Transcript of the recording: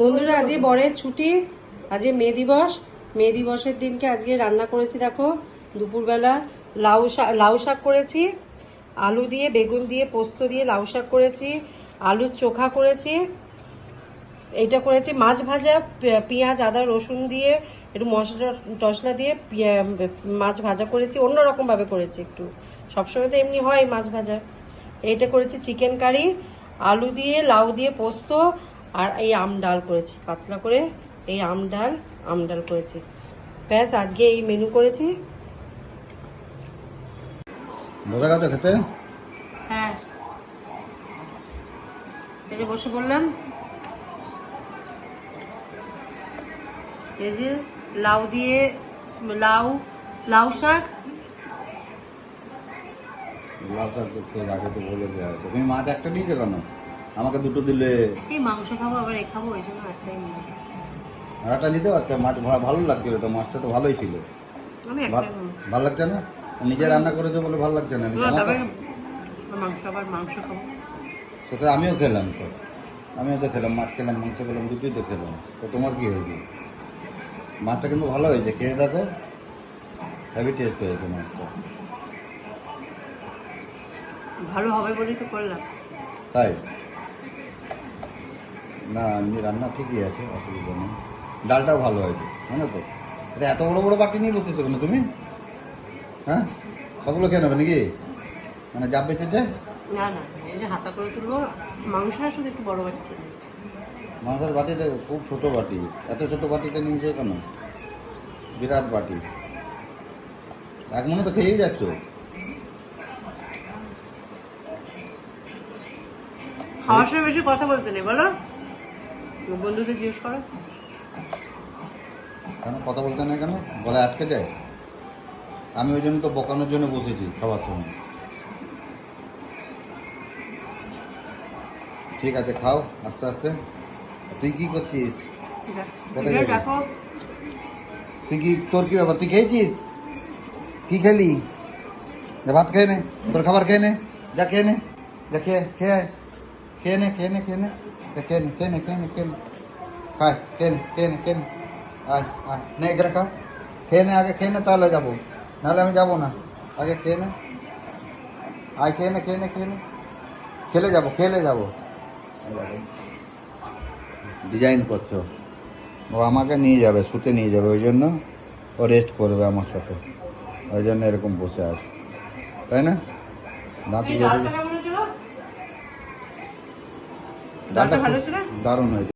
বন্ধুরা আজকে বরের ছুটি, আজকে মে দিবস। মে দিবসের দিনকে আজকে রান্না করেছি। দেখো দুপুরবেলা লাউ শাক করেছি, আলু দিয়ে বেগুন দিয়ে পোস্ত দিয়ে লাউ শাক করেছি, আলুর চোখা করেছি, এইটা করেছি মাছ ভাজা, পেঁয়াজ আদা রসুন দিয়ে একটু মশলা টসলা দিয়ে মাছ ভাজা করেছি, অন্যরকম ভাবে করেছি একটু। সবসময় তো এমনি হয় মাছ ভাজা। এইটা করেছি চিকেন কারি, আলু দিয়ে লাউ দিয়ে পোস্ত, আর এই আম ডাল করেছি পাতলা করে, এই আম ডাল করেছি। ব্যাস আজকে এই মেনু করেছি। মজা গেছে খেতে? হ্যাঁ, এই যে বসে বললাম, এই যে লাউ দিয়ে লাউ শাক। লাউ শাক তো আগে তো বলে দেওয়া হয়েছে। তুমি মাছ একটা নিয়েছো কেন? আমাকে দুটো দিলে। এই মাংস খাবো আবার এ খাবো, এই জন্য একটাই নিয়ে। একটা নিতে একটা মাছ ভালো লাগছিল তো, মাছটা তো ভালোই ছিল। আমি একটাই নেবো। ভালো লাগছে না? নিজে রান্না করেছো বলে ভালো লাগছে না? মাংস খাবো। সেটা আমিও খেলাম তো, আমিও তো খেলাম, মাছ খেলাম মাংস খেলাম, দুটোই তো খেলাম। তো তোমার কি হয়েছে? মাছটা কিন্তু ভালো হয়েছে, খেয়ে দেখো, হেভি টেস্ট হয়েছে মাছটা। ভালো হবে বলেই তো করলাম। তাই না, এমনি রান্না ঠিকই আছে, অসুবিধা নেই। ডালটাও ভালো হয়েছে, জানো তো। এটা এত বড় বড় বাটি নিয়ে বসেছো কেন তুমি? হ্যাঁ, সবগুলো খেয়ে নেবে নাকি? মানে যা বেঁচেছে? না না, এই যে হাতা করে তুলবো, মাংসটা শুধু একটু বড় বাটি করে নিয়েছি। মাছের বাটিটা খুব ছোট বাটি, এত ছোট বাটিতে নিয়েছো কেন? বিরাট বাটি, এক মনে তো খেয়েই যাচ্ছ। খাওয়ার সময় বেশি কথা বলতে নেই, বলো, বন্ধুদের জিজ্ঞেস করো। কেন কথা বলতে না কেন? বলে আটকে যায়? আমি ওই জন্য তো বকানোর জন্য বসেছি খাবার সময়। ঠিক আছে, খাও আস্তে আস্তে। তুই কি করছিস? কোথায় যাবি? দেখো, তুই কি, তোর কি ব্যাপার? তুই খেয়েছিস? কি খেলি? যা ভাত খেয়ে নে, তোর খাবার খেয়ে নে, যা খেয়ে নে, যা খেয়ে আয়। খেয়ে নে যা খেয়ে নে খায়, খেয়ে নে আয় আয়, নে এখানে খা, খেয়ে নে আগে, খেয়ে নে তাহলে যাবো, নাহলে আমি যাবো না। আগে খেয়ে নে, আয় খেয়ে নে খেলে যাবো। ডিজাইন করছো, ও আমাকে নিয়ে যাবে, শুতে নিয়ে যাবে, ওই জন্য ও রেস্ট করবে আমার সাথে, ওই জন্য এরকম বসে আছে, তাই না? দাঁত ডালটা কেমন ছিল? ডালটা ভালো ছিল? দারুণ হয়েছে।